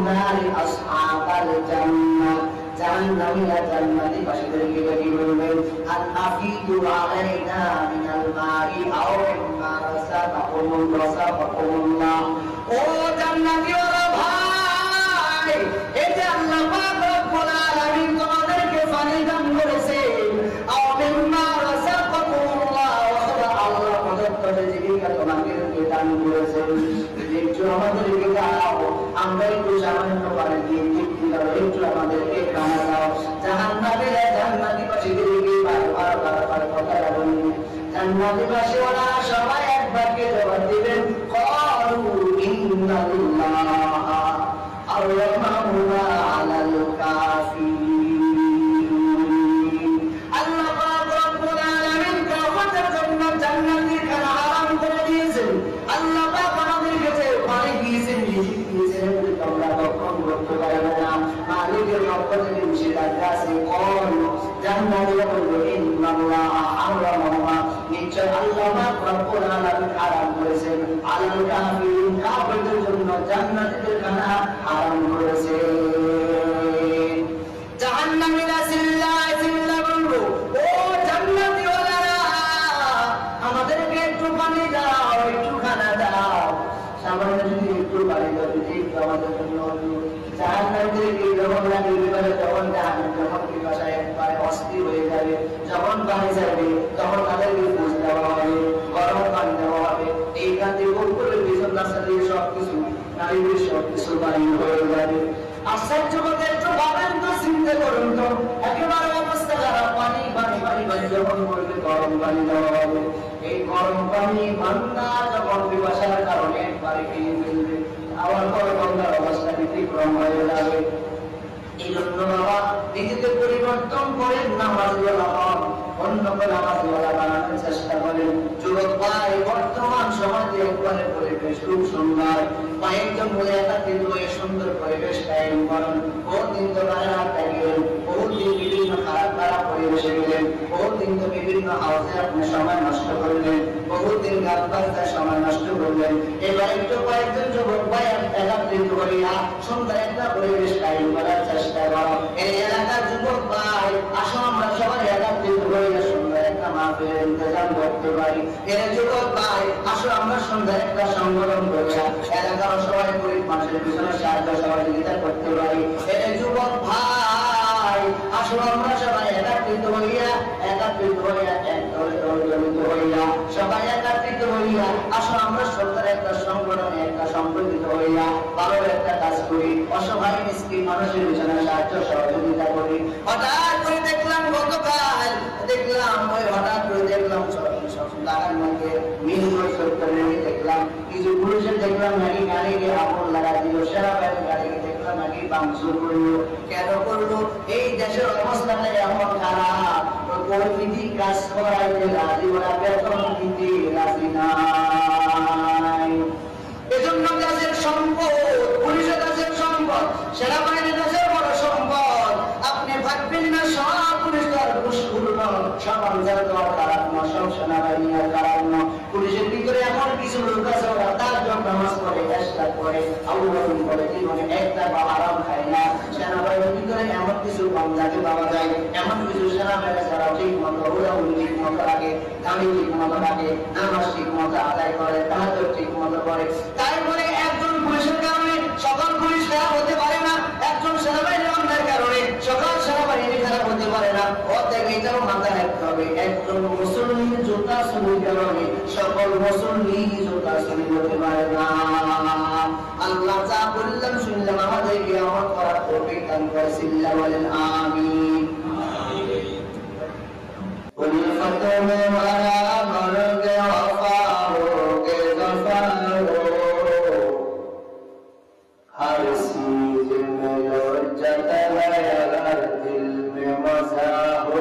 নারি আসহাবাল জান্নাহ, জাহান্নামীরা জান্নাতি বাসীদেরকে ডেকে বলবেন, আন আফিদু আলাইনা মিনাল মাই আও মিম্মা রাযাকাকুমুল্লাহ। ও জান্নাতীরা ভাই, এই যে আল্লাহ পাক রব্বুল আলামিন তোমাদেরকে পানি দান করেছেন, আও মিম্মা রাযাকাকুমুল্লাহ, অথবা আল্লাহ প্রদত্ত জীবিকা তোমাদেরকে দান করেছেন, একটু আমাদেরকে দাও, আমরা একটু সামান্য পানি দিয়ে তৃপ্তি দাও, একটু আমাদেরকে খানা দাও। জাহান্নামীরা জান্নাতি বাসীদেরকে বারবার কথা বলবেন, জান্নাতি বাসীরা সবাই এক বাক্যে জবাব দিবেন, ক্বালু ইন্নাল্লাহ আরহামুনা আলাল কাফিরিন। আল্লাহ পাক রব্বুল আলামিন কাফেরদের জন্য জান্নাতের খানা হারাম করে দিয়েছেন। আল্লাহ পাক আমাদেরকে যে পানি দিয়েছেন, রিজিক দিয়েছেন, তোমরা কখন করতে পারবে না। মালিকের পক্ষ থেকে নিষেধাজ্ঞা আছে। কোন জান্নাতীরা বলবে, ইন্নাল্লাহ হারামাহুমা, নিশ্চয় আল্লাহ পাক রব্বুল আলামিন হারাম করেছেন আলাল কাফিরিন, কাফেরদের জন্য জান্নাতের খানা হারাম করেছেন। জাহান্নামীরা চিল্লায় চিল্লায় বলবে, ও জান্নাতীওয়ালারা, আমাদেরকে একটু পানি দাও, একটু খানা দাও, সামান্য যদি একটু পানি দাও, যদি একটু আমাদের জন্য। জাহান্নামীদেরকে যখন লাগে বিপদে, তখন জাহান্নাম যখন পিপাসায় একবারে অস্থির হয়ে যাবে, যখন পানি যাবে তখন তাদেরকে বুঝ দেওয়া হবে, গরম পানি দেওয়া হবে, এইখান থেকে উপরে পিছন রাস্তা দিয়ে সবকিছু নারীদের সবকিছু পানি হয়ে যাবে। আশ্চর্য কথা, একটু ভাবেন তো, চিন্তা করুন তো, একেবারে অবস্থা খারাপ, পানি পানি পানি পানি যখন বলবে গরম পানি দেওয়া হবে, এই গরম পানি বান্দা যখন পিপাসার কারণে একবারে খেয়ে ফেলবে, আবার পরে বান্দার অবস্থা ব্যতিক্রম হয়ে যাবে। এই জন্য বাবা নিজেদের পরিবর্তন করেন, নামাজওয়ালা হন, অন্যকে নামাজওয়ালা বানানোর চেষ্টা করেন। যুবক ভাই, বর্তমান সমাজে একবারে পরিবেশ খুব সুন্দর, কয়েকজন বলে একত্রিত হয়ে সুন্দর পরিবেশ কায়েম করেন। বহুদিন তো বাজার গেলেন, বহুদিন বিভিন্ন খারাপ খারাপ পরিবেশে গেলেন, বহুদিন তো বিভিন্ন হাউসে আপনি সময় নষ্ট করলেন, বহুদিন গাছ বাচ্চার সময় নষ্ট করলেন। এবার একটু কয়েকজন যুবক ভাই একত্রিত হইয়া সুন্দর একটা পরিবেশ কায়েম করার চেষ্টা করো। এই এলাকার যুবক ভাই, আসো আমরা সবাই একত্রিত হইয়া সুন্দর একটা মাহফিলের ইন্তজাম করতে পারি। এর যুবক ভাই, আসো আমরা সুন্দর একটা সংগঠন করিয়া এলাকার সবাই গরিব মানুষের পিছনে সাহায্য সহযোগিতা করতে পারি। এর যুবক ভাই, আসো আমরা সবাই একত্রিত হইয়া এক দলে দলিত হইয়া সবাই একত্রিত হইয়া, আসো আমরা সুন্দর একটা সংগঠনে একটা সম্পর্কিত হইয়া ভালো একটা কাজ করি, অসহায় মিসকিন মানুষের পিছনে সাহায্য সহযোগিতা করি। হঠাৎ করে দেখলাম গতকাল, হঠাৎ করে দেখলাম লাগার মধ্যে দেখলাম কিছু পুরুষের দেখলাম নাকি গাড়িকে আগুন লাগা দিল, সেনাবাহিনী গাড়িকে দেখলাম নাকি ভাঙচুর করলো। কেন করলো? এই দেশের অবস্থাটা এমন খারাপ, প্রকৃতি কাজ করাইতে রাজি, ওরা বেতন দিতে রাজি নাই। এজন্য দেশের সম্পদ, পুলিশের দেশের সম্পদ, সেনাবাহিনী দেশের বড় সম্পদ। আপনি ভাববেন না সব পুলিশ আর ঘুষপূর্ণ, সব আনসার দেওয়ার খারাপ না, সব সেনাবাহিনী আর খারাপ না। পুলিশের ভিতরে এমন কিছু লোক আছে, ওরা তার জন্য নামাজ পড়ে, চেষ্টা করে, আল্লাহ করে, জীবনে একটা বা আরাম খায় না। সেনাবাহিনীর ভিতরে এমন কিছু কম যাকে পাওয়া যায়, এমন কিছু সেনাবাহিনী যারা ঠিক মতো উড়াউড়ি ঠিক মতো রাখে, দামি ঠিক মতো রাখে, নামাজ ঠিক মতো আদায় করে, তাহাজ্জুদ ঠিক মতো করে। তারপরে একজন পুলিশের কারণে সকল পুলিশ খারাপ হতে পারে না, একজন সেনাবাহিনীর অন্যায়ের কারণে সকল সেনাবাহিনী খারাপ হতে পারে না। অতএব এটাও মাথায় রাখতে হবে, একজন মুসলিম জোতা চুরির কারণে সকল মুসলিম জোতা চুরি হতে পারে না। আল্লাহ যা বললাম শুনলাম, আমাদেরকে আমল করার তৌফিক দান করেন, বলেন আমিন। हर चीज में लज्जत है अगर दिल में मजा हो,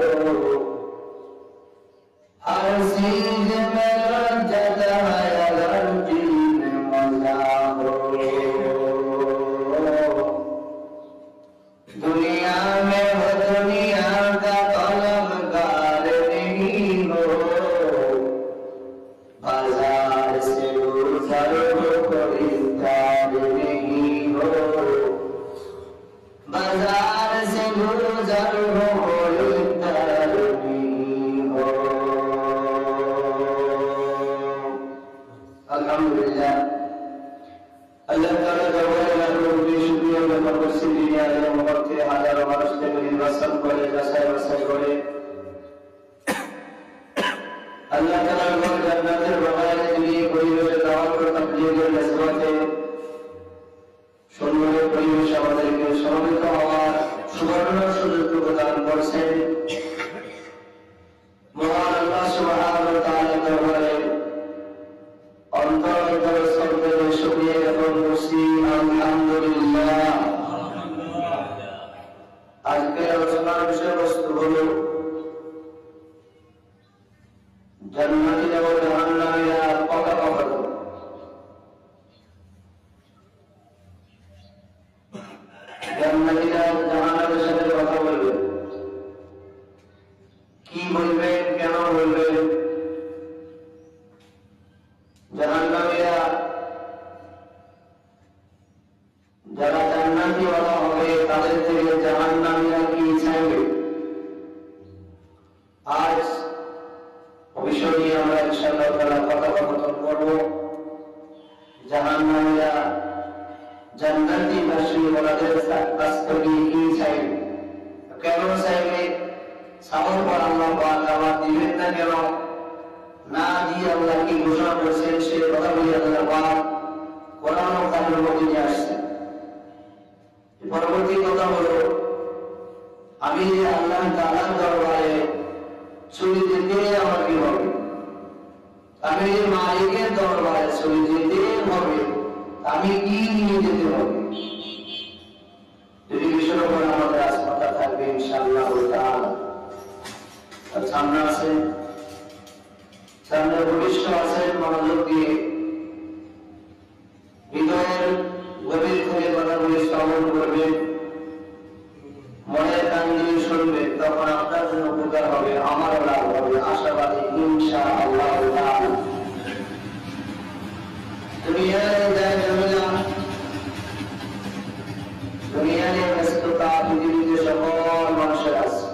हर चीज में लज्जत है अगर दिल में मजा हो। दुनिया में हो दुनिया का तलबगार नहीं हो, बाजार से गुजर हो खरीदार नहीं हो। সুন্দর পরিবেশ আমাদেরকে সমবেত হওয়ার সুবর্ণ সুযোগ প্রদান করছেন। মহান আল্লাহ সুবহানাহু ওয়া তাআলার দরবারে অন্তর স্তরে শুকরিয়া জ্ঞাপন করছি, আলহামদুলিল্লাহ। আজকের আলোচনার বিষয়বস্তু হল জান্নাতি এবং জাহান্নামীরা কথা বলে। জান্নাতীরা জাহান্নামের সাথে কথা বলবে, কি বলবেন, কেন বলবেন? জাহান্নামীরা যারা জান্নাতি বলা হবে তাদের থেকে জাহান্নামীরা কি চাইবে? আজ অবশ্যই নিয়ে আমরা ইনশাআল্লাহ তাআলা কথোপকথন করব। জাহান্নামীরা জান্নাতি বাসীদের কাছ থেকে কি চাইবে, কেন চাইবে? সাবর পর আল্লাহ পাক আবার দিবেন না কেন? না দিয়ে আল্লাহ কি ঘোষণা করেছেন সে কথা বলি আল্লাহ পাক কোরআন ও কারিমের মধ্যে নিয়ে আসছেন। পরবর্তী কথা হলো, আমি আল্লাহ তাআলার দরবারে চলে যেতে আমার কি হবে? আমি মালিকের দরবারে চলে যেতে হবে, আমি কি নিয়ে যেতে হবে? যদি বিষয়ের উপর আমাদের আস্থা থাকবে ইনশাআল্লাহ তাআলা। সামনে আছে, সামনে ভবিষ্যৎ আছে, মনোযোগ দিয়ে হৃদয়ের গভীর থেকে কথাগুলি শ্রবণ করবেন, মনের কান দিয়ে শুনবেন, তখন আপনার জন্য উপকার হবে, আমারও লাভ হবে, আশাবাদী ইনশাআল্লাহ তাআলা। দুনিয়ায় ব্যস্ততা পৃথিবীতে সকল মানুষের আছে।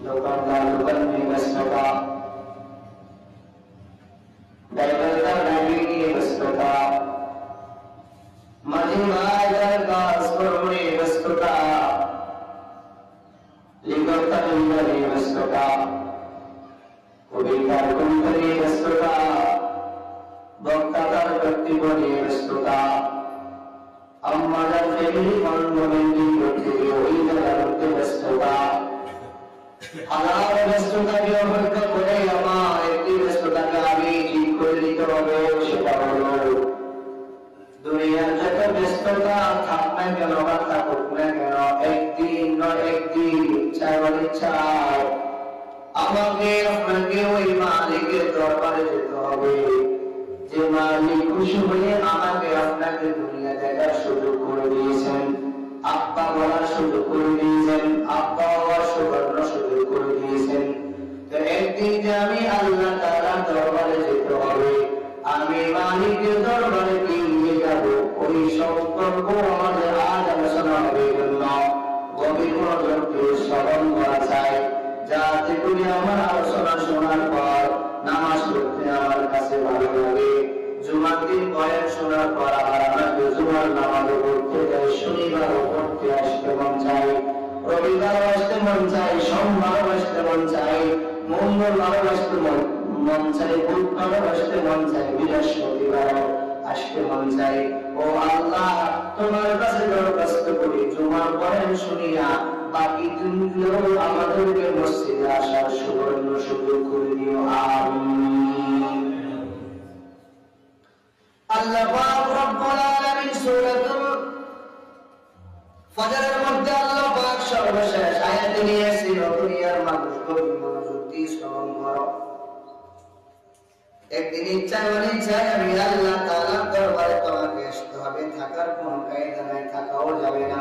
দোকানদার দোকান নিয়ে ব্যস্ততা, ড্রাইভার ড্রাইভিং নিয়ে ব্যস্ততা, মাঝি ভাইদের কাজ কর্ম নিয়ে ব্যস্ততা, লিঙ্গতা নিয়ে ব্যস্ততা, কবিতার কবিতা নিয়ে ব্যস্ততা, বক্তার বক্তব্য নিয়ে ব্যস্ততা, আমাদের ফ্যামিলি কনভেন্টিং করতে ওই জায়গার মধ্যে ব্যস্ততা। হালাল ব্যস্ততাকে অপেক্ষা করে আমার একটি ব্যস্ততাকে আমি ঠিক করে দিতে হবে, সেটা হলো দুনিয়ার যত ব্যস্ততা থাক না কেন বা থাকুক না কেন, একদিন নয় একদিন ইচ্ছায় বলে ইচ্ছায় আমাকে আপনাকে ওই মালিকের দরবারে যেতে হবে, যে মালিক খুশি হয়ে আমাকে আপনাকে দুনিয়া দেখার সুযোগ করে দিয়েছেন, আব্বা বলার সুযোগ করে দিয়েছেন, আব্বা হওয়ার সুবর্ণ সুযোগ করে দিয়েছেন। তো একদিন যে আমি আল্লাহ তাআলার দরবারে যেতে হবে, আমি মালিকের দরবারে নিয়ে যাব, ওই সম্পর্ক আমাদের আজ আলোচনা হবে। জন্য গভীর মনোযোগ দিয়ে শ্রবণ করা চাই, যাতে করে আমার আলোচনা শোনার পর নামাজ পড়তে আমার কাছে ভালো লাগে। জুমার দিন বয়ান শোনার পর আবার আমাকে জুমার নামাজও পড়তে যাই, শনিবারও পড়তে আসতে মন চাই, রবিবারও আসতে মন চাই, সোমবারও আসতে মন চাই, মঙ্গলবারও আসতে মন চাই, বুধবারও আসতে মন চাই, বৃহস্পতিবারও আসতে মন চাই। ও আল্লাহ, তোমার কাছে দরখাস্ত করি জুমার বয়ান শুনিয়া বাকি দিনগুলো আমাদেরকে মসজিদে আসার সুবর্ণ সুযোগ করে দিও, আমিন। আল্লাহ পাক রব্বুল আলামিন সূরাতুল ফজরের মধ্যে আল্লাহ পাক সর্বশেষ আয়াতে নিয়েছিল, দুনিয়ার মানুষ গভীর মনোযোগ দিয়ে শ্রবণ করো। একদিন ইচ্ছা মানে চাই আমি আল্লাহ তাআলার দরবারে তোমাকে আসতে হবে, থাকার কোনো কায়দা নাই, থাকাও যাবে না।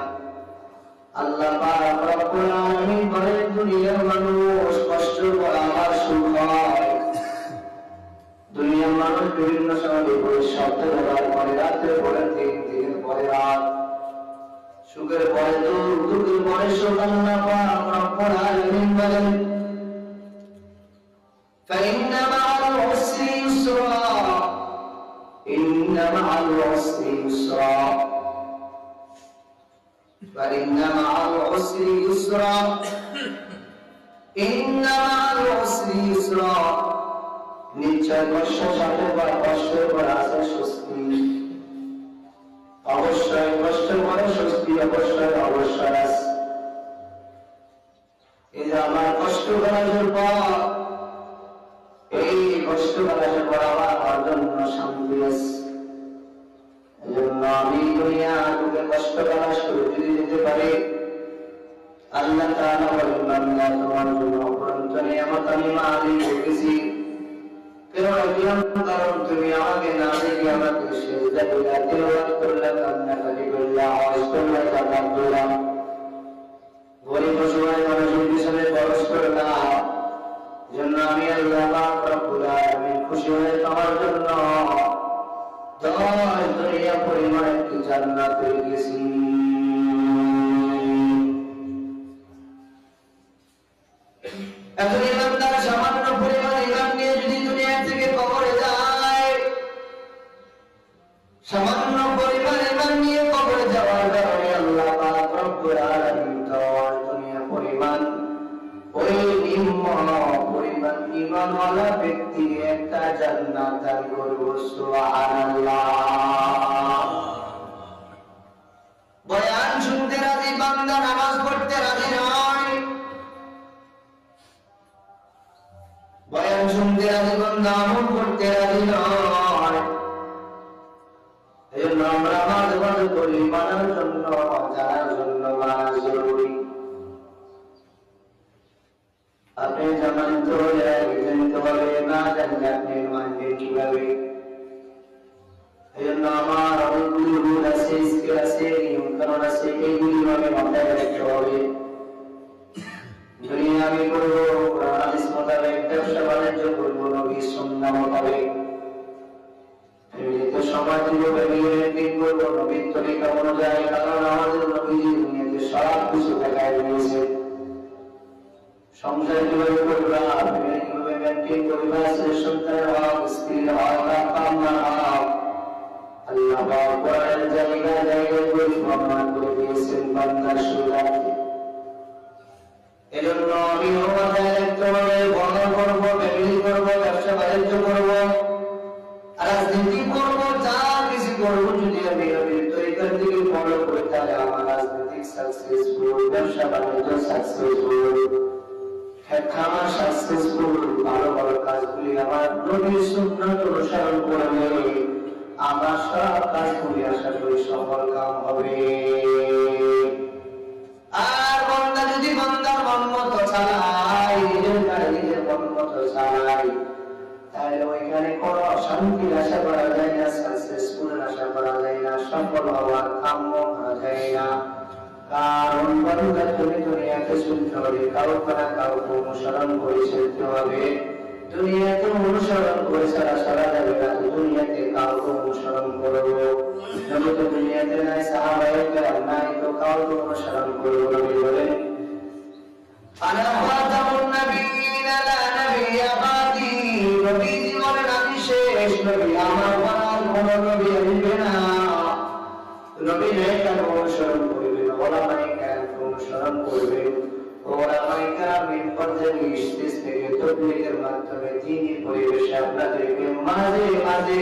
আল্লাহ পাক রব্বুল আলামিন বলেন, দুনিয়ার মানুষ কষ্ট করে আমার সুখ হয়। দুনিয়ার মানুষ বিভিন্ন সময় বিপরীত শব্দ ব্যবহার করে, রাত্রে পরে দিন, দিনের পরে রাত, সুখের পরে দুঃখ, দুঃখের পরে সুখ। আল্লাহ পাক রব্বুল আলামিন বলেন, فإن مع العسر يسرا إن مع العسر يسرا فإن مع العسر يسرا إن مع العسر يسرا নিশ্চয় কষ্ট সাথে বা কষ্টের পর আছে সুস্থ তাআলা বলেন বান্দা তোমার জন্য অপরন্ত নিয়ামত আমি মালিক রেখেছি কারণ তুমি আমাকে না দেখে আমাকে সেজদা দিলা তিলাওয়াত করলা কান্নাকাটি করলা আওয়াজ করলা জাকাত দিলা গরিব অসহায় মানুষের পিছনে খরচ করলা জন্য আমি আল্লাহ পাক রব্বুল আলামিন খুশি হয়ে তোমার জন্য 10 দুনিয়া পরিমাণ একটি জান্নাত রেখেছি। এখন ইমানদার সামান্য পরিমাণ ইমান নিয়ে যদি দুনিয়া থেকে কবরে যায়, সামান্য পরিমাণ ইমান নিয়ে কবরে যাওয়ার কারণে আল্লাহ পাক রব্বুল আলামিন তার দুনিয়া পরিমাণ ওই নিম্ন পরিমাণ ইমানওয়ালা ব্যক্তিকে একটা জান্নাত দান করবে। সুবহানাল্লাহ। বয়ান শুনতে রাজি বান্দা নামাজ পড়তে রাজি নয়, বয়ান শুনতে রাজি বান্দা আমল করতে রাজি নয়। এই জন্য আমরা মাঝে মাঝে বলি মানার জন্য জানার জন্য মানা জরুরি। আপনি জানেন তো জানতে হবে, না জানলে আপনি মানবেন কিভাবে? এই জন্য আমার অনেকগুলি রুল আছে, স্কেল আছে, নিয়ম কানুন আছে, এইগুলি আমি মাথায় রাখতে হবে। দুনিয়া আমি করবো কোরআন হাদিস মোতাবেক, ব্যবসা বাণিজ্য করবো নবীর সুন্নাহ মোতাবেক, ফ্যামিলিতে সমাজ দিব, ফ্যামিলির দিন করবো নবীর তরিকা অনুযায়ী, কারণ আমাদের নবীজি দুনিয়াতে সব কিছু দেখায় দিয়েছে। সংসার কিভাবে করবা, ফ্যামিলি কিভাবে মেনটেন করবা, সন্তানের হক, স্ত্রীর হক, কামনার হক আল্লাহ পাক কোরআনের জায়গায় জায়গায় বর্ণনা করে দিয়েছেন বান্দার সুবিধার্থে। এজন্য আমি মাথায় রাখতে হবে, বর্ণনা করবো, ফ্যামিলি করবো, ব্যবসা বাণিজ্য করবো, রাজনীতি করবো, যা কিছু করবো, যদি আমি নবীর তরিকার দিকে ফলো করি তাহলে আমার রাজনীতিক সাকসেসফুল, ব্যবসা বাণিজ্য সাকসেসফুল, খামার সাকসেসফুল। ভালো ভালো কাজগুলি আমার নবীর সুন্নাত অনুসরণ করলে আমার সব কাজগুলি আশা করি সফল কাম হবে। আর বান্দা যদি বান্দার মন মতো চালায়, নিজের গাড়ি নিজের মন মতো চালায়, তাহলে ওইখানে কোনো শান্তির আশা করা যায় না, সাকসেসফুল আশা করা যায় না, সফল হওয়ার কাম্য করা যায় না। কারণ বান্দা তুমি দুনিয়াতে চলতে হবে, কাউকে না কাউকে অনুসরণ করে চলতে হবে। দুনিয়াতে অনুসরণ করে সারা সারা যাবে না, দুনিয়াতে কাউকে অনুসরণ করবো। যদি তো দুনিয়াতে নাই, সাহাবায়ে কেরাম নাই, তো কাউকে অনুসরণ করবো। নবী বলেন আনা খাতামুন নবিয়্যিনা লা নাবিয়্যা বাদি, নবীজি বলেন আমি শেষ নবী, আমার পর আর কোনো নবী আসবে না। নবী কেন অনুসরণ করবেন? ওলামায়ে কেরাম অনুসরণ করবেন। ওলামায়ে কেরাম পর্যায়ে স্টেজ থেকে তাবলীগের মাধ্যমে দ্বীনি পরিবেশে আপনাদেরকে মাঝে মাঝে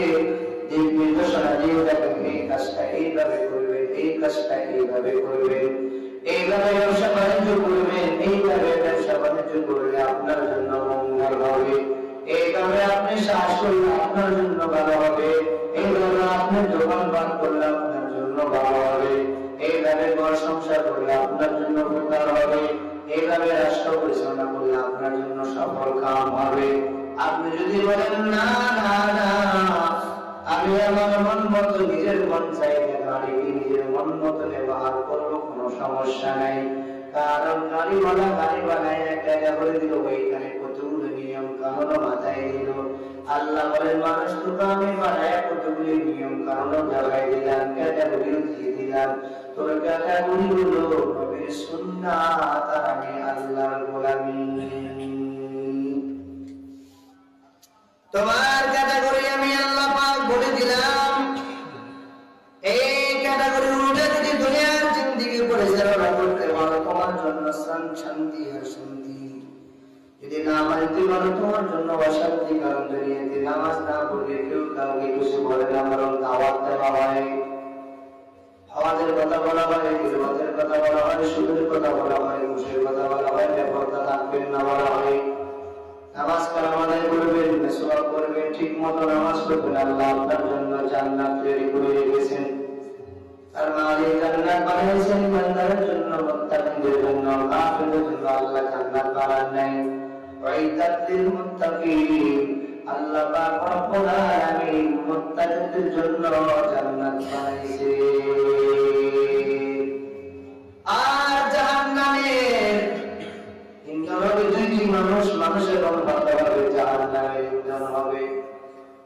দিক নির্দেশনা দিয়ে দেবেন, এই কাজটা এইভাবে করবেন, এই কাজটা এইভাবে করবেন, এইভাবে ব্যবসা বাণিজ্য করবেন, এইভাবে ব্যবসা বাণিজ্য করলে আপনার জন্য মঙ্গল হবে, এইভাবে আপনি সাহস করলে আপনার জন্য ভালো হবে, এইভাবে আপনি দোকানপাট করলে আপনার জন্য ভালো হবে, এইভাবে ঘর সংসার করলে আপনার জন্য উপকার হবে, এইভাবে রাষ্ট্র পরিচালনা করলে আপনার জন্য সফল কাম হবে। আপনি যদি বলেন না না না, আমি আমার মন মতো নিজের মন চাইতে গাড়িকে নিজের মন মতো ব্যবহার করবো, কোনো সমস্যা নাই। কারণ গাড়িওয়ালা এক জায়গা করে দিল, ওইখানে কতগুলো নিয়ম কানুন মাথায় দিল। আল্লাহ বলেন মানুষ তোকে আমি বানায় কতগুলি নিয়ম কানুন জায়গায় দিলাম, ক্যাটাগরিও দিয়ে দিলাম, তোর ক্যাটাগরি হলো নবীর সুন্নাত আর আমি আল্লাহর গোলামি। তোমার ক্যাটাগরি আমি আল্লাহ পাক বলে দিলাম, এই ক্যাটাগরি অনুযায়ী যদি দুনিয়ার জিন্দেগি পরিচালনা করতে পারো তোমার জন্য শান্তি আর শান্তি, যদি না মানতে পারো তোমার জন্য অশান্তি। কারণ দুনিয়াতে নামাজ না পড়লে কেউ কাউকে কিছু বলে না, বরং দাওয়াত দেওয়া হয়, হওয়াজের কথা বলা হয়, গিরবাতের কথা বলা হয়, সুদের কথা বলা হয়, ঘুষের কথা বলা হয়, বেপরদা থাকবেন না বলা হয়। নামাজ কালাম আদায় করবেন, মেসওয়াক করবেন, ঠিক মতো নামাজ পড়বেন, আল্লাহ আপনার জন্য জান্নাত তৈরি করে রেখেছেন। আর মালিক জান্নাত বানাইছেন বান্দাদের জন্য, মুত্তাকিদের জন্য, কাফিরদের জন্য আল্লাহ জান্নাত বানান নাই। ওয়াইদাত লিল মুত্তাকিন, আল্লাহ পাক রব্বুল আলামিন মুত্তাকিদের জন্য জান্নাত বানাইছে। আর জাহান্নামের ইন্ধন হবে দুইটি মানুষ, মানুষের অনুপাত হবে জাহান্নামের ইন্ধন হবে।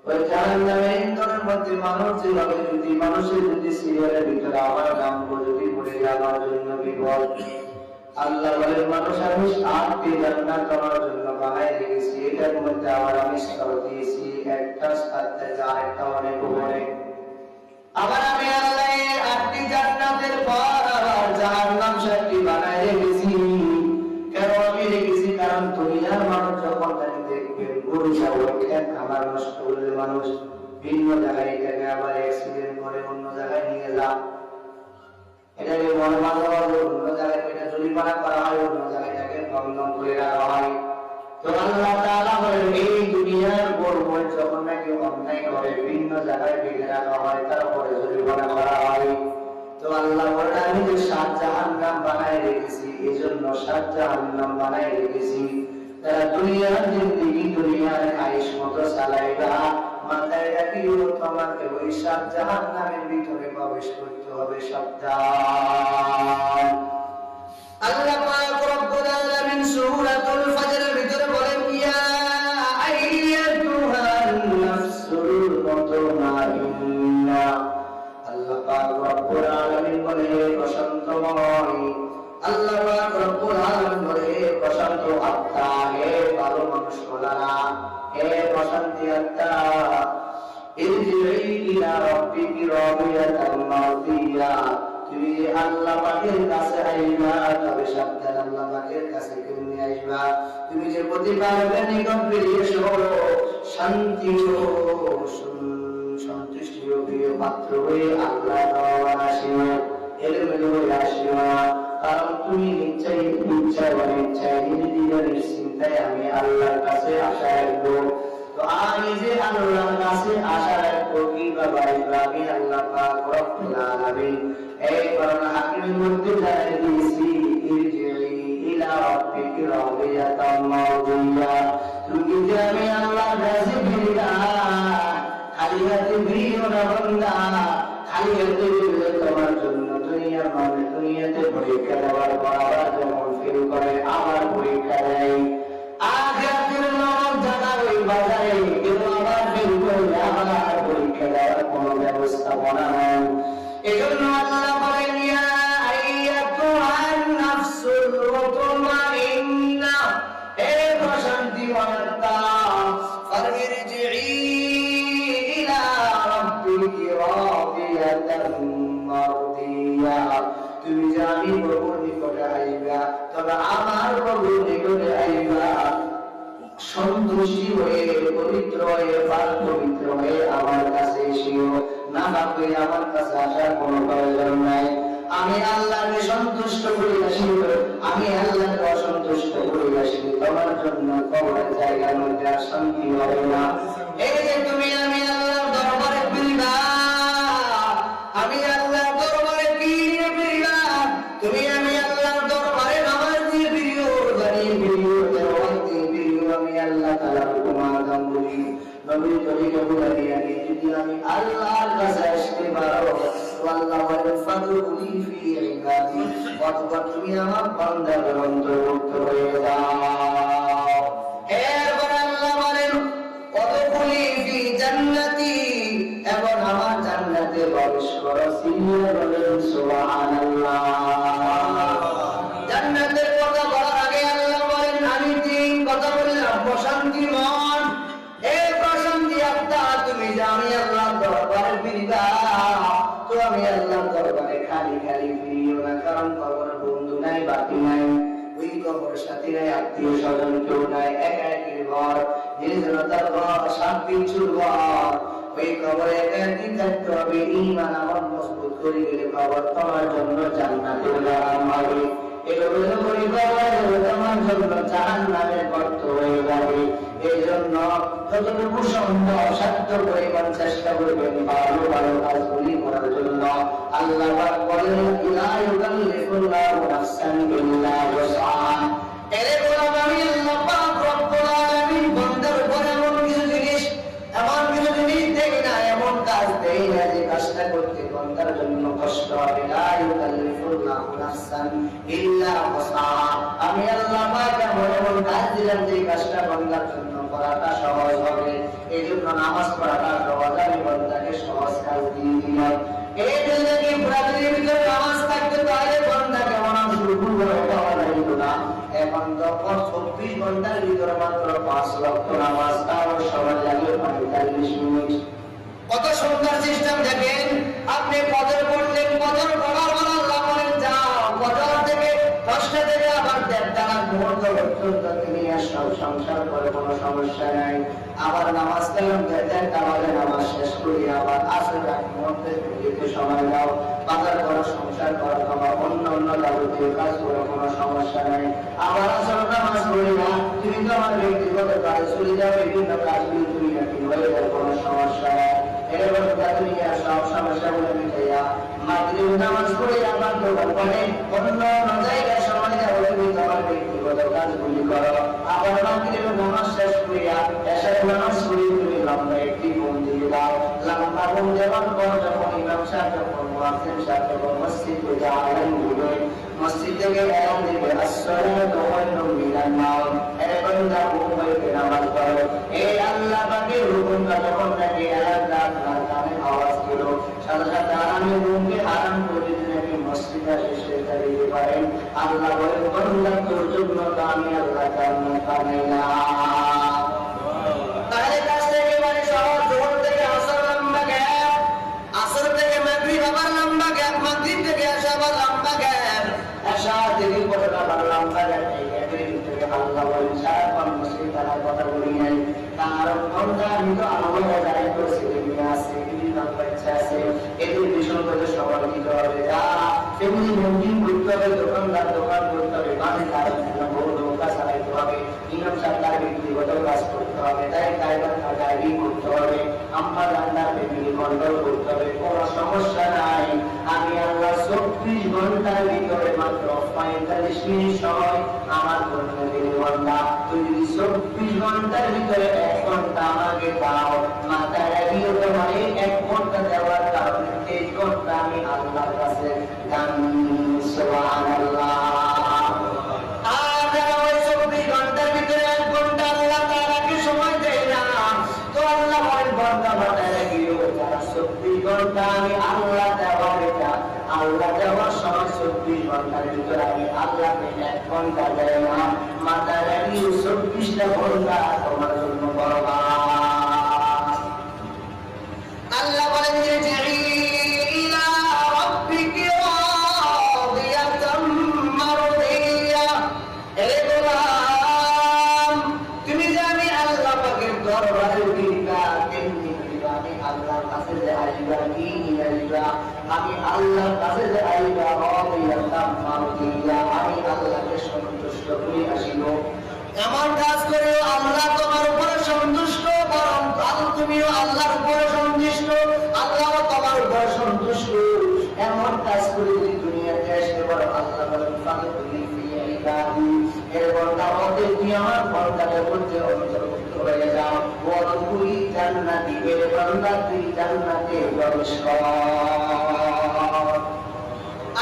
ওই জাহান্নামের ইন্ধনের মধ্যে মানুষ যেভাবে যদি মানুষের যদি সিরিয়ালের ভিতরে আমার নাম যদি পড়ে যায় আমার জন্য বিপদ। আল্লাহ বলেন মানুষ আমি 8টি জান্নাত তোমার জন্য বানাই রেখেছি, এটার মধ্যে আবার আমি স্তর দিয়েছি, একটা স্তর থেকে আরেকটা অনেক উপরে। আবার আমি আল্লাহ 8টি জান্নাতের পর আবার জাহান্নাম 7টি বানাই রেখেছি। কেন আমি রেখেছি? কারণ দুনিয়ার মানুষ যখন তাকে দেখবেন গরু ছাগল খেত খামার নষ্ট করলে মানুষ ভিন্ন জায়গায় এটাকে আবার অ্যাক্সিডেন্ট করে অন্য জায়গায় নিয়ে যান, এটাকে মনে মাঝে মাঝে অন্য জায়গায় এটা জরিমানা করা হয়, অন্য জায়গায় এটাকে বন্ধন করে রাখা হয়। তো আল্লাহ তাআলা বলেন এই দুনিয়ার গরু যখন নাকি অন্যায় করে ভিন্ন জায়গায় বেঁধে রাখা হয়, তারপরে জরিমানা করা হয়। তো আল্লাহ বলেন আমি যে 7 জাহান্নাম বানাই রেখেছি, এই জন্য 7 জাহান্নাম বানাই রেখেছি। তারা দুনিয়ার জিন্দেগি দুনিয়ার আয়েশ মতো চালাইবা, মাথায় রাখিও তোমাকে ওই 7 জাহান্নামের ভিতরে প্রবেশ করতে হবে। সাবধান। আল্লাহ পাক রব্বুল আলামিন সূরাতুল ফাজরের ভিতরে বলেন ইয়া আইয়াতুহান নাফসুল মুতমাইন্না। আল্লাহ পাক রব্বুল আলামিন বলে প্রশান্তময়, আল্লাহ পাক রব্বুল আলামিন বলে প্রশান্ত আত্মা, হে ভালো মানুষ বলারা, হে প্রশান্তি আত্মা, ইরজিই ইলা রাব্বিকি রাদিয়াতান মারদিয়া, তুমি আল্লাহ পাকের কাছে আইবা, তবে সাবধান আল্লাহ পাকের কাছে কেমনে আইবা? তুমি যে প্রতিপালকের নিকট ফিরে এসো শান্তি ও সন্তুষ্টি ও প্রিয় পাত্র হয়ে আল্লাহ দরবারে আসিও, এলোমেলো হয়ে আসিও না। কারণ তুমি নিশ্চয়ই ইচ্ছা বা ইচ্ছায় নির্দিনের চিন্তায় আমি আল্লাহর কাছে আশা রাখবো। তো আমি যে আল্লাহর কাছে আশা রাখবো কিভাবে আমি আল্লাহ পাক রব্বুল আলামিন এই কোরআন হাকিমের মধ্যে জানিয়ে দিয়েছি ইরজিই ইলা রাব্বিকি রাদিয়াতান মারদিয়া, তুমি যে আমি আল্লাহর কাছে ফিরিবা, খালি হাতে ফিরিও না বান্দা, খালি হাতে ফিরলে তোমার জন্য দুনিয়ার মানুষ দুনিয়াতে পরীক্ষা দেওয়ার পর আবার যেমন ফিল করে আবার পরীক্ষা দেয়, আখিরাতের নাম জানা ওই বাজারে কেউ আবার ফিল করলে আবার পরীক্ষা দেওয়ার কোনো ব্যবস্থাপনা নেই। এজন্য আল্লাহ বলেন ইয়া আইয়াতুহান নাফসুল মুতমাইন্না, হে প্রশান্তি আত্মা, ফারজিই ইলা রাব্বিকি রাদিয়াতান মারদিয়া, তুমি যে আমি প্রভুর নিকটে আইবা, তবে আমার প্রভুর নিকটে আইবা সন্তুষ্টি হয়ে পবিত্র হয়ে পাক পবিত্র হয়ে আমার কাছে এসিও, না ভাবে আমার কাছে আসার কোনো প্রয়োজন নাই। আমি আল্লাহকে সন্তুষ্ট করে আসি, আমি আল্লাহকে অসন্তুষ্ট করে আসি, তোমার জন্য কবরের জায়গার মধ্যে আর শান্তি হবে না। এই যে তুমি আমি আল্লাহর দরবারে ফিরবা, আমি আল্লাহর দরবারে ফিরে ফিরবা, তুমি আমি আল্লাহর দরবারে নামাজ দিয়ে ফিরিও, দাঁড়িয়ে ফিরিও, তেলাওয়াত দিয়ে ফিরিও, আমি আল্লাহ তাআলার হুকুম আদাম করি। নবীর তরিকা বুঝাই আগে যদি আমি আল্লাহর কাছে আসতে পারো, আল্লাহ বলেন ফাদখুলি ফি ইবাদি, অতঃপর তুমি আমার বান্দাদের অন্তর্ভুক্ত হয়ে যাও। এরপর আল্লাহ বলেন ফাদখুলি ফি জান্নাতি, এবং আমার জান্নাতে প্রবেশ করো। সিনিয়র বলেন সুবহানাল্লাহ। জান্নাতের কথা বলার আগে আল্লাহ বলেন আমি তিন কথা বললাম, প্রশান্তি মন, হে প্রশান্তি আত্মা, তুমি যে আমি আল্লাহর দরবারে ফিরবা, তো আমি আল্লাহর দরবারে খালি খালি ফিরিও না, কারণ কবর বন্ধু নাই, বাকি নাই, ওই কবর সাথী নাই, আত্মীয় স্বজন কেউ নাই, একা একই ঘর, নির্জনতার ঘর, শান্তির ঘর, ওই কবরে একা একই থাকতে হবে। ঈমান আমল মজবুত করে গেলে কবর তোমার জন্য জান্নাতের বাগান হবে, এগুলো পরিবার তোমার জন্য জাহান্নামের গর্ত হয়ে যাবে। এই জন্য যতটুকু সম্ভব সাধ্য পরিমাণ চেষ্টা করবেন ভালো ভালো কাজগুলি করার জন্য। আল্লাহ পাক বলেন লা ইউকাল্লিফুল্লাহু নাফসান ইল্লা ওয়াসআহা। এরে গোলাম আমি আল্লাহ পাক রব্বুল আলামিন বান্দার উপরে এমন কিছু জিনিস দেই না, এমন কাজ দেই না যে কাজটা করতে বান্দার জন্য কষ্ট হবে। লা ইউকাল্লিফুল্লাহু নাফসান ইল্লা ওয়াসআহা। আমি আল্লাহ পাক এমন কাজ দিলাম যে কাজটা বান্দার জন্য করাটা সহজ হবে। এই জন্য নামাজ পড়াটা সহজ, আমি বান্দাকে সহজ কাজ দিয়ে দিলাম। এই জন্য কি ব্রাজিলের ভিতরে নামাজ থাকতে তাহলে বান্দা কেমন শুরু করে পাওয়া যাইতো না। এখন তো 24 ঘন্টার ভিতরে মাত্র 5 ওয়াক্ত নামাজ, তাও সময় লাগে 45 মিনিট। কত সুন্দর সিস্টেম দেখেন। আপনি ফজর পড়লেন, ফজর পড়ার পর আল্লাহ বলেন যাও ফজর থেকে 10টা থেকে আবার 1:30 মুহূর্ত পর্যন্ত তিনি সব সংসার করে কোনো সমস্যা নাই। আবার নামাজ কালাম 1:30 বাজে নামাজ শেষ করি আবার আসর মুহূর্তে দিতে সময় দাও। বাজার করা, সংসার করা, তোমার অন্য যাবতীয় কাজ করে কোনো সমস্যা নাই। আবার আসর নামাজ পড়ি না, তুমি তো আমার ব্যক্তিগত কাজে চলে যাও, বিভিন্ন কাজগুলি তুমি নাকি হয়ে যাও, কোনো সমস্যা নাই। এরপর তুমি সব সমস্যাগুলো মিটাইয়া মাগরিব নামাজ পড়ে আমার দোকান করে অন্য জায়গায় সময় যাবো, তুমি তোমার ব্যক্তিগত কাজগুলি করো। আবার মাগরিব নামাজ শেষ করিয়া এশার নামাজ পড়ে তুমি লম্বা একটি ঘুম দিয়ে দাও। লম্বা ঘুম দেওয়ার পর যখন ইমাম সাহেব, যখন মুয়াজ্জিন সাহেব, যখন মসজিদে যাবেন বলবেন, মসজিদ থেকে এলান দিবে আসসালাতু খায়রুম মিনান নাওম। এরে বান্দা ঘুম হইতে নামাজ পড়ো। এই আল্লাহ পাকের হুকুমটা যখন নাকি এলান আপনার কানে আওয়াজ দিল, সাথে সাথে আমি ঘুমকে হারাম করে নাকি মসজিদে এসে দাঁড়িয়ে পারেন। আল্লাহ বলেন বান্দা তোর জন্য তো আমি আল্লাহ জান্নাত বানাইলাম। তাহলে কাজ থেকে মানে সহজ। জোহর থেকে আসর লম্বা গ্যাপ, আসর থেকে মাগরিব আবার লম্বা গ্যাপ, মাগরিব থেকে এশা আবার লম্বা গ্যাপ, এশা থেকে পরে আবার লম্বা গ্যাপ। এই গ্যাপের ভিতরে আল্লাহ বলেন সারাক্ষণ মসজিদ তার কথা বলি নাই, তার ঘন্টা আমি তো আল্লাহ জানি তো ছেলে আছে, বাচ্চা আছে, এদের ভীষণ করে সবার দিতে হবে। যা ফ্যামিলি মেনটেন করতে হবে, দোকানদার দোকান করতে হবে, মানে তার বড় নৌকা চালাইতে হবে, ইমাম সাহেব তার ব্যক্তিগত কাজ করতে হবে, তাই ড্রাইভিং করতে হবে, আম্মা রান্নার ফ্যামিলি কন্ট্রোল করতে হবে। কোনো সমস্যা নাই। আমি আল্লাহ 24 ঘন্টার ভিতরে মাত্র 45 মিনিট সময় আমার জন্য দিলে বান্দা, তুই যদি 24 ঘন্টার ভিতরে 1 ঘন্টা আমাকে দাও, মাথায় রাখিও তোমারে 1 ঘন্টা দেওয়ার কারণে 23 ঘন্টা আমি আল্লাহর কাছে গান। সুবহানাল্লাহ। আর যারা ওই 24 ঘন্টার ভিতরে 1 ঘন্টা আল্লাহ তাআলাকে সময় দেয় না, তো আল্লাহ বলেন বান্দা মাথায় রাখিও, যারা 24 ঘন্টা আমি আল্লাহ দেওয়ার এটা আল্লাহ দেওয়ার সময় 24 ঘন্টার ভিতরে আমি আল্লাহকে 1 ঘন্টা দেয় না, মাথায় রাখিও 24টা ঘন্টা তোমার জন্য বরবাদ। আল্লাহ বলেন যে ইলা রাব্বিকা রাদিয়াতাম মারদিয়া। হে গোলাম, তুমি যে আমি আল্লাহ পাকের দরবারে উঠিবা, তেমনি আমি আল্লাহর কাছে যে আইবা, কি নিয়ে আইবা? আমি আল্লাহর কাছে যে আইবা রাদিয়াতাম মারদিয়া, আমি আল্লাহকে সন্তুষ্ট করে আসিব। এমন কাজ করে আল্লাহ তোমার উপরে সন্তুষ্ট, বরং তুমিও আল্লাহর উপরে সন্তুষ্ট, আল্লাহ তোমার উপরে সন্তুষ্ট। এমন কাজ করে যদি দুনিয়াতে আসতে পারো, আল্লাহ বলেন ফাদখুলি ফি ইবাদি, এর বান্দা হতে তুমি আমার বান্দাদের মধ্যে অন্তর্ভুক্ত হয়ে যাও। ওয়াদখুলি জান্নাতি, এর বান্দা তুই জান্নাতে প্রবেশ কর।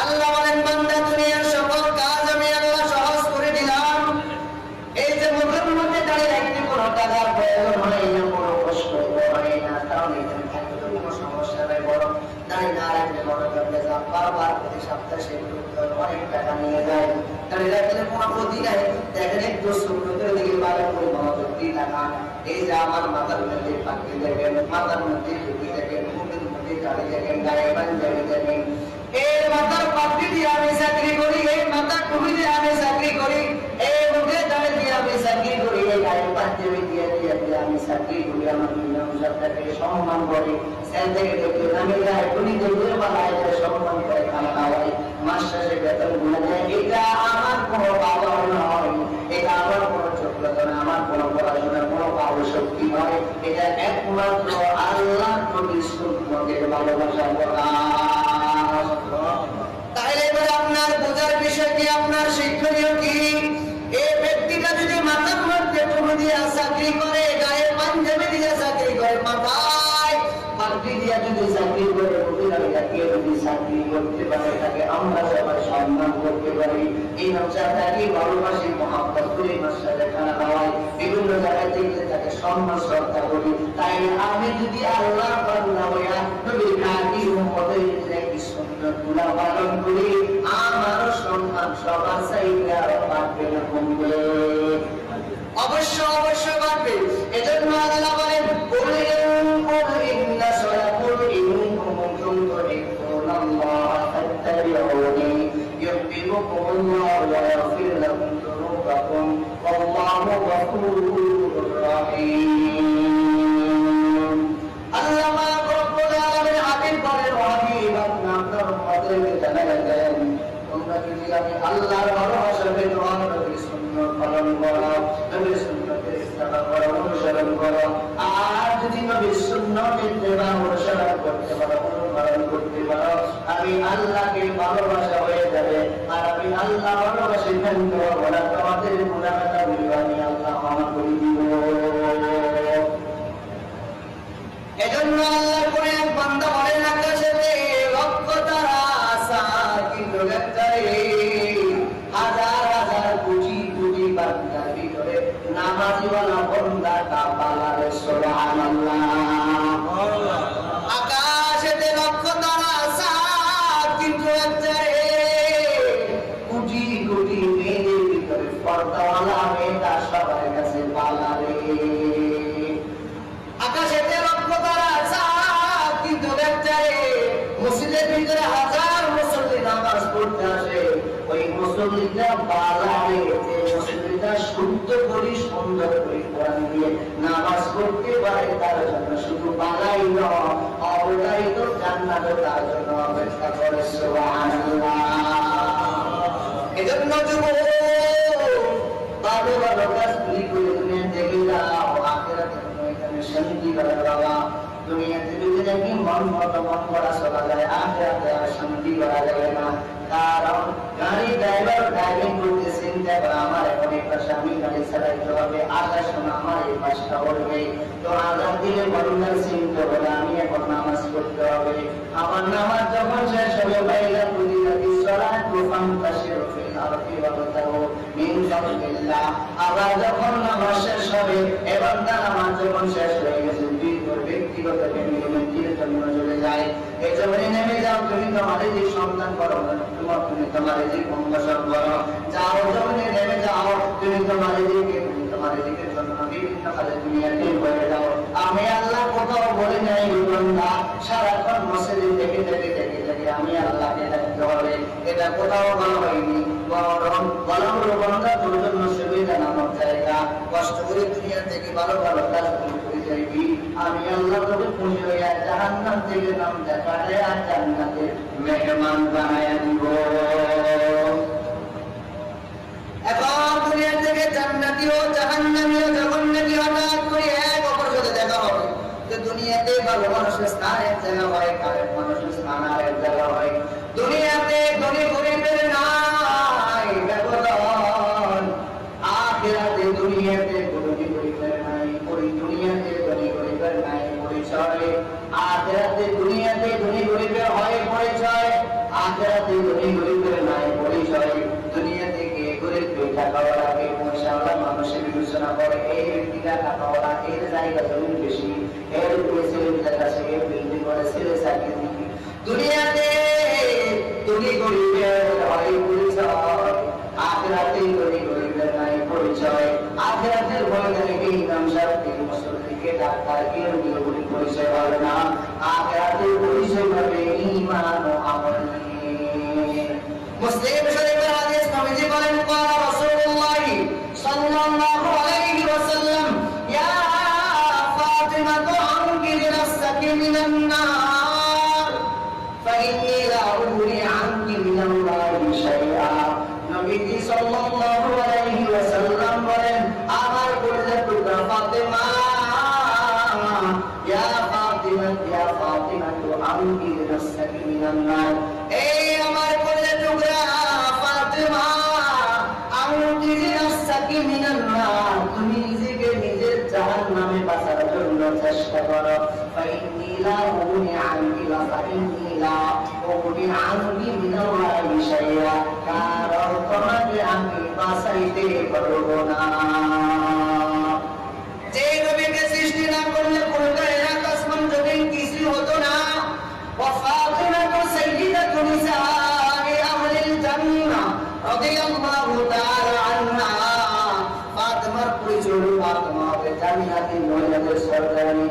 আল্লাহ বলেন বান্দা দুনিয়ার সকল কাজ আমি আল্লাহ সহজ করে দিলাম। এই যে মুখের মধ্যে দাঁড়িয়ে রাখতে কোনো টাকার প্রয়োজন হয় না, কোনো কষ্ট হয় না, তাহলে এখানে থাকতে তো কোনো সমস্যা নেই। বরং দাঁড়িয়ে না রাখলে মনে করলে যা বারবার প্রতি সপ্তাহে সে অনেক টাকা নিয়ে যায়। দাঁড়িয়ে রাখলে কোনো ক্ষতি নাই। দেখেন একটু সুন্দর দিকে বারে করে মনোযোগ দিয়ে তাকান। এই যে আমার মাথার মধ্যে পাখি দেখেন, মাথার মধ্যে টুপি দেখেন, মুখের মধ্যে দাড়ি দেখেন, গায়ে পাঞ্জাবি দেখেন। এই মাথার পাখি দিয়ে আমি চাকরি করি, এই মাথার টুপি দিয়ে আমি চাকরি করি, এই মুখে দাড়ি দিয়ে আমি চাকরি করি, এই গায়ে পাঞ্জাবি দিয়ে আমি চাকরি করি। আমার ইমাম সাহেবকে সম্মান করি, সেল থেকে দেখতে আমি যাই, উনি দেখতে পালায় সম্মান করে খানা খাওয়াই, মাস শেষে বেতন গুলো দেয়। এটা আমার কোনো বাবা নয়, এটা আমার কোনো যোগ্যতা নয়, আমার কোনো পড়াশোনা, কোনো পাওয়া শক্তি নয়। এটা একমাত্র আল্লাহর প্রতি সুন্নতের ভালোবাসা প্রকাশ। যদি চাকরি করে প্রতিযোগিতা কেউ যদি চাকরি করতে পারে তাকে আমরা সবাই সম্মান করতে পারি। এই নকশাটাকে ভালোবাসি, মহাব্বত করি, মাসালে খানা খাওয়াই, বিভিন্ন জায়গায় থেকে তাকে সম্মান শ্রদ্ধা করি। তাই আমি যদি আল্লাহ বান্দা হইয়া নবীর খাঁটি উম্মতের একটি সুন্নাতগুলো পালন করি, আমারও সম্মান সবার চাইতে আরো বাড়বে না কমবে? অবশ্য অবশ্য বাড়বে। এজন্য আল্লাহ বলেন কুল ইন্না সালাতুল ইনকুম তুহিব্বুনাল্লাহ ফাত্তাবিউনি ইউহিব্বুকুমুল্লাহ ওয়া ইয়াগফির লাকুম যুনুবাকুম ওয়াল্লাহু গফুরুর রহিম। আল্লাহ রব্বুল আলামিন হাবিব বলেন, হাবিব আপনার উম্মতকে জানালেন তোমরা যদি আমি আল্লাহর ভালোবাসা পেতে নবীর সুন্নাত পালন করো, নবীর সুন্নাতের ইত্তেবা করো, অনুসরণ করো, আর যদি নবীর সুন্নাতের ইত্তেবা অনুসরণ করতে পারো, অনুসরণ করতে পারো, আমি আল্লাহকে ভালোবাসা হয়ে যাবে। আর আমি আল্লাহ ভালোবাসি কেন্দ্র বলা তোমাদের গুনাহটা আমি আল্লাহ ক্ষমা করে দিব। এজন্য আল্লাহর কোন এক বান্দা বলেন আকাশেতে লক্ষ তারা আসা কিন্তু হাজার হাজার কোটি কোটি বান্দার ভিতরে নামাজিওয়ালা বান্দাটা পালারে সুবহানাল্লাহ। আকাশেতে লক্ষ তারা আসা কিন্তু কোটি কোটি মেয়েদের ভিতরে পর্দাওয়ালা মেয়েটা সবার কাছে পালারে। আকাশেতে লক্ষ তারা আসা কিন্তু মসজিদের ভিতরে হাজার মুসল্লি নামাজ পড়তে আসে, ওই মুসল্লিটা বালারে, যে মুসল্লিটা শুদ্ধ করি সুন্দর করে কোরআন দিয়ে নামাজ পড়তে পারে, তার জন্য শুধু বালাই নয়, অবদায়িত জান্নাত তার জন্য অপেক্ষা করে। সুবহানাল্লাহ। এজন্য যুবক ভালো ভালো কাজগুলি করে দুনিয়া থেকে যাও, আখিরাতে এখানে শান্তি পাবে বাবা। দুনিয়াতে যদি দেখি মন মতো মন করা চলা যায়, আখিরাতে আর শান্তি করা যাবে না। কারণ গাড়ি ড্রাইভার ড্রাইভিং করতে চিন্তা করে আমার এখন এই পাশে আমি গাড়ি চালাইতে হবে, আসার সময় আমার এই পাশটা উঠবে, তো আজান দিলে বন্ধুর চিন্তা করে আমি এখন নামাজ পড়তে হবে। আমার নামাজ যখন শেষ হবে বাইলা প্রতিদিন সলাত প্রফাম তাশির ফিল আরফি ওয়া তাও মিন ফাদলিল্লাহ। আবার যখন নামাজ শেষ হবে, এবার তার নামাজ যখন শেষ হয়ে গেছে, ব্যক্তিগত ফ্যামিলির জন্য চলে যায়। এই জমিনে নেমে যাও, তুমি তোমাদের যে সন্তান করো, তুমি তোমাদের যে বংশধর করো, যাও জমিনে নেমে যাও, তুমি তোমাদের দিকে জন্য বিভিন্ন কাজে দুনিয়াতে হয়ে যাও। আমি আল্লাহ কোথাও বলে নাই বান্দা সারাক্ষণ মসজিদে থেকে থেকে থেকে থেকে আমি আল্লাহকে ডাকতে হবে, এটা কোথাও বলা হয়নি। বরং বলা হলো বান্দা তোর জন্য সুবিধা নামক জায়গা, কষ্ট করে দুনিয়া থেকে ভালো ভালো কাজগুলো করে যাইবি, আমি আল্লাহ তোকে খুশি হইয়া জাহান্নাম থেকে নাম দেখালে আর জান্নাতের মেহমান বানায়া দিব। এখন দুনিয়া থেকে জান্নাতি ও জাহান্নামী ও জগন্নাতি হঠাৎ করে এক অপর সাথে দেখা হবে। তো দুনিয়াতে ভালো মানুষের স্থান এক জায়গা হয়, খারাপ মানুষের স্থান আর এক জায়গা হয়। দুনিয়াতে ধনী গরিবের নাই ব্যবধান, আখিরাতে দুনিয়াতে ধনী গরিবের নাই, ওই দুনিয়াতে ধনী গরিবের নাই পরিচয়। আখিরাতে দুনিয়াতে ধনী গরিবের হয় পরিচয়, আখিরাতে ধনী গরিবের নাই পরিচয়। দুনিয়াতে কে গরিব টাকাওয়ালাকে পয়সাওয়ালা মানুষের বিবেচনা করে, এই ব্যক্তিটা টাকাওয়ালা, এর জায়গা জমি বেশি, এর ছেলের কাছে বিল্ডিং করে, ছেলে চাকরি। দুনিয়াতে ধনী গরিবের হয় পরিচয়, আখিরাতে ধনী গরিবের নাই পরিচয়। আখিরাতের ময়দানে কে ইমাম সাহেব, কে মুসল্লি, কে ডাক্তার, কে রোগীর পরিচয় হবে না, আখিরাতের পরিচয় হবে ঈমান ও আমল নিয়ে। মুসলিম শরীফের হাদিস, নবীজি বলেন قال رسول الله صلى الله عليه وسلم يا فاطمة أنقذي نفسك من النار فإني لا أغني عنك من الله شيئا। নবীজি সাল্লাল্লাহু আলাইহি ওয়াসাল্লাম বলেন, আমার কলিজার টুকরা ফাতেমা, ইয়া ফাতিমা ইয়া ফাতিমা আনকিজি নাফসাকি মিনান নার, এই আমার কলিজার টুকরা ফাতেমা, আনকিজি নাফসাকি মিনান নার, তুমি নিজেকে নিজের জাহান্নামে বাঁচার জন্য চেষ্টা করো। ফাইন্নী লা উগনি فإني لا أغني عنك من الله شيئا কারণ তোমাকে আমি বাঁচাইতে পারব না। যে নবীকে সৃষ্টি না করলে পুরো কায়নাত আসমান জমিন কিছু হতো না। وفاطمة سيدة نساء أهل الجنة رضي الله تعالى عنها ফাতেমার পরিচয় ফাতেমা হবে জান্নাতের মহিলাদের সরদারনী।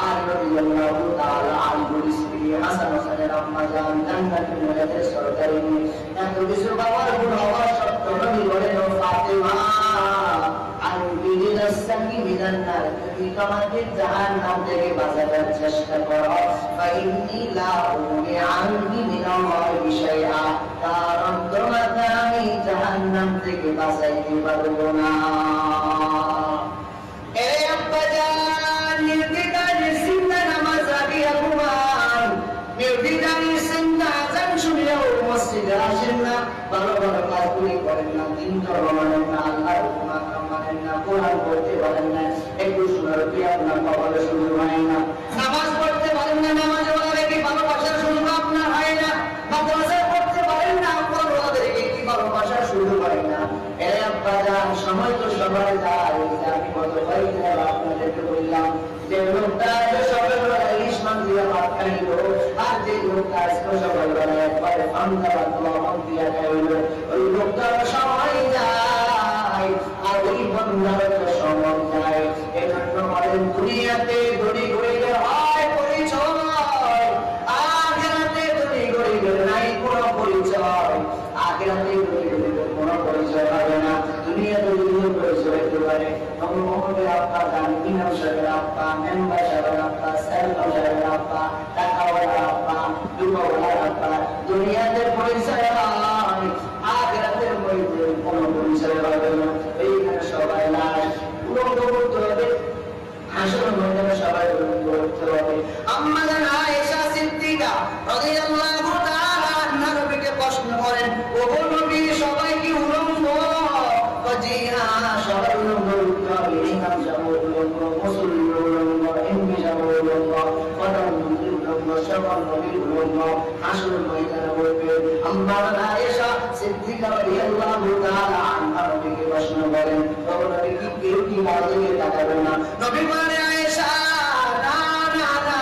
আর রাদিয়াল্লাহু তাআলা আনহুর স্ত্রী হাসান হোসেনের আম্মা জান জান্নাতের মহিলাদের সরদারনী। এত কিছু বাবার গুণ হওয়া সত্ত্বেও নবী বলেন ও ফাতেমা আনবি নাফসাকি মিনান নার, তুমি তোমাকে জাহান্নাম থেকে বাঁচানোর চেষ্টা করো। ফাইন্নী লা উগনি আনকি মিনাল্লাহি শাইআ, কারণ তোমাকে আমি জাহান্নাম থেকে বাঁচাইতে পারব না। এ আব্বা জান নির্বিঘ্নে সিন্দা নামাজ আদিয়া ঘুমান, নির্বিঘ্নে সিন্দা আজান শুনেও মসজিদে আসেন না, ভালো ভালো কাজগুলি করেন না, দিন ধর্ম মানেন না, আল্লাহর হুকুম মানেন না, কোরআন পড়তে পারেন না, একটু শোনার কি আপনার কপালে সুযোগ হয় না, নামাজ পড়তে পারেন না, নামাজ ওয়ালাদেরকে ভালোবাসার সুযোগ আপনার হয় না, মাদ্রাসা পড়তে পারেন না, ওয়ালাদেরকে কি ভালোবাসার সুযোগ হয় না। এ আব্বা জান সময় তো সবার যায়, আমি কত পাইতে আপনাদেরকে বললাম যে লোকটা সকালবেলা ইলিশ মাছ দিয়ে ভাত খাইল, আর যে লোকটা আজকে সকালবেলা একবার ফান্ডা লবণ দিয়ে খাইল, ওই লোকটার সময় যায় আর ওই বন্ধার সময় যায়। এজন্য বলেন দুনিয়াতে ধনী গরিবের হয় পরিচয়, আখিরাতে ধনী গরিবের নাই কোনো পরিচয়। আখিরাতে ধনী গরিবের কোনো পরিচয় হবে না, দুনিয়াতে ধনী পরিচয় হতে পারে। মোহাম্মদের আব্বা জান, ইমাম সাহেবের আব্বা, মেম্বার সাহেবের আব্বা, সেলফার সাহেবের আব্বা, টাকাওয়ালার আব্বা, দুবাওয়ালার আব্বা, দুনিয়াতে পরিচয় হয়, আখিরাতের মধ্যে কোনো পরিচয় হবে না। এইখানে সবাই লাশ উলঙ্গ করতে হবে, হাসর ময়দানে সবাই উলঙ্গ করতে হবে। আম্মা জান আয়েশা সিদ্দিকা রাদিয়াল্লাহু তাআলা আনহা নবীকে প্রশ্ন করেন, ওগো নবী সবাই কি উলঙ্গ? জি হ্যাঁ, সবাই উলঙ্গ করতে হবে। ইমাম সাহেব উলঙ্গ, মুসল্লি উলঙ্গ, এমপি সাহেব উলঙ্গ, প্রধানমন্ত্রী উলঙ্গ, সকল নবী উলঙ্গ, হাসর ময়দানে বলবে। আম্মা জান আয়েশা সিদ্দিকা রাদিয়াল্লাহু তাআলা আনহা নবীকে প্রশ্ন করেন, ওগো নবী কি কেউ কি মাঝে তাকাবে না? নবী বলেন, আয়েশা না না না,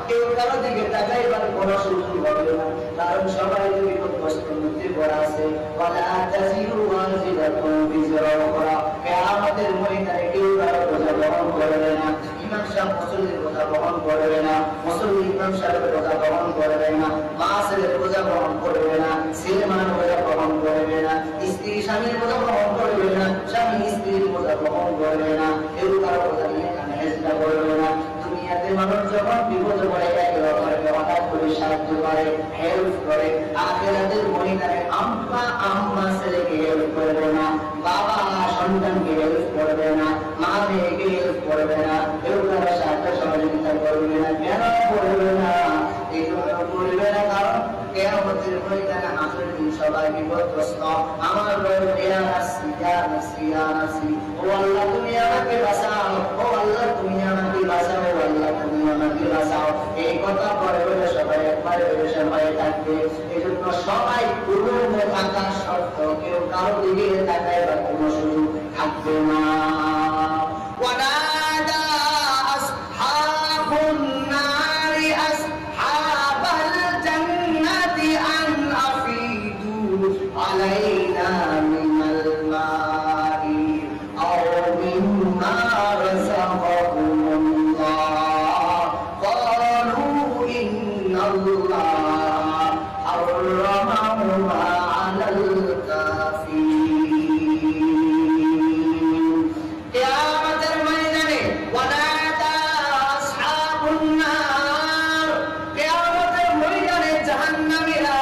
কেউ কারো দিকে তাকাইবার কোনো সুযোগ হবে না, কারণ সবাই বিপদগ্রস্তের মধ্যে পড়া আছে। ওয়ালা তাজিরু ওয়াজিরাতুন বিজরা উখরা, কিয়ামতের ময়দানে কেউ কারো বোঝা বহন করবে না। ইমাম সাহেব মুসল্লির বোঝা বহন করবে না, মুসল্লি ইমাম সাহেবের বোঝা বহন করবে না, মা ছেলের বোঝা বহন করবে না, ছেলে মার বোঝা বহন করবে না, স্ত্রী স্বামীর বোঝা বহন করবে না, স্বামী স্ত্রীর বোঝা বহন করবে না, কেউ কারো বোঝা নিয়ে কানে হেঁচড়া করবে না। দুনিয়াতে মানুষ যখন বিপদে পড়ে একে অপরকে হঠাৎ করে সাহায্য করে, হেল্প করে। আখিরাতের ময়দানে আম্মা আম্মা ছেলেকে হেল্প করবে না, বাবা সন্তানকে হেল্প করবে না, মা মেয়েকে হেল্প করবে না, কেউ কারো সাহায্য সহযোগিতা করবে না। কেন করবে না? এই জন্য করবে না কারণ কিয়ামতের ময়দানে হাসরের দিন সবাই বিপদগ্রস্ত। আমার রব ইয়া নাফসি ইয়া নাফসি ইয়া নাফসি, ও আল্লাহ তুমি আমাকে বাঁচাও, ও আল্লাহ তুমি আমাকে বাঁচাও, ও আল্লাহ তুমি আমাকে বাঁচাও। এই কথা পরে বলে সবাই একবারে সবাই থাকবে। এই জন্য সবাই উলঙ্গ থাকা সত্ত্বেও কেউ কারো দিকে তাকাইবার কোনো সুযোগ থাকবে না। ওয়ানাদা আসহাবুন নারি আসহাবাল জান্নাতি আন আফিদু আলাইনা মিনাল মাই আও মিম্মা রাযাকাকুমুল্লাহ ক্বালু ইন্নাল্লাহ হারামাহুমা আলাল কাফিরিন। কিয়ামতের ময়দানে ওয়ানাদা আসহাবুন নার, কিয়ামতের ময়দানে জাহান্নামীরা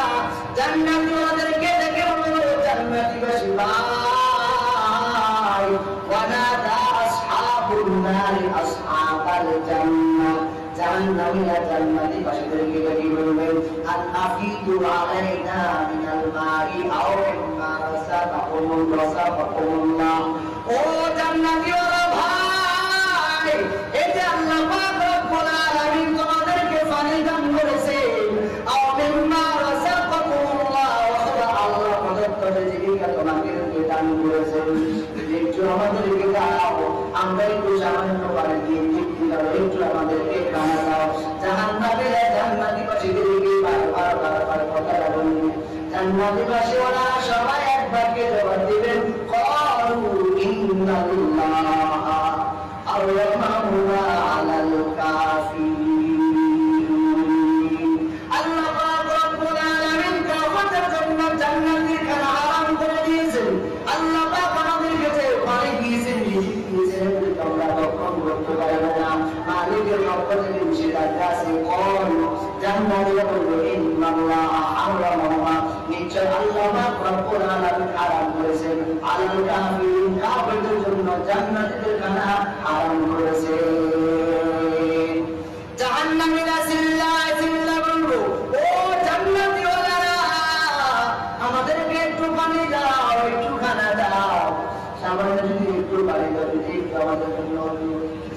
জান্নাতীদেরকে ডেকে বলবে, জান্নাতীবাসী ভাই, ওয়ানাদা আসহাবুন নার আসহাবাল জান্নাহ, জাহান্নামীরা জান্নাতীবাসীদেরকে ডেকে বলবে, আন আফিদু আলাইনা মিনাল মাই আও মিম্মা রাযাকাকুমুল্লাহ। ও জান্নাতীরা ভাই, এই যে আল্লাহ পাক রব্বুল আলামিন তোমাদেরকে পানি দান করেছে, জান্নাতীবাসী ওরা সবাই এক বাক্যে জবাব দিবেন ক্বালু ইন্নাল্লাহ আরহামুনা আলাল কাফিরিন। আল্লাহ পাক রব্বুল আলামিন কিয়ামতের জন্য জান্নাতের খানা হারাম করে দিয়েছেন। আল্লাহ পাক আমাদেরকে যে পানি দিয়েছেন, রিজিক দিয়েছেন, তোমরা কখন করতে পারবে না। মালিকের পক্ষ থেকে নিষেধাজ্ঞা আছে। জান্নাতীরা বলবে ইন্নাল্লাহ হারামাহুমা, নিশ্চয় আল্লাহ পাক রব্বুল আলামিন হারাম করেছেন আলাল কাফিরিন, কাফিরদের জন্য জান্নাতের খানা হারাম করেছেন। জাহান্নামীরা চিল্লায় চিল্লায় বলবে ও জান্নাতীওয়ালারা, আমাদেরকে একটু পানি দাও, একটু খানা দাও। সামান্য যদি একটু পানি দাও, একটু আমাদের জন্য।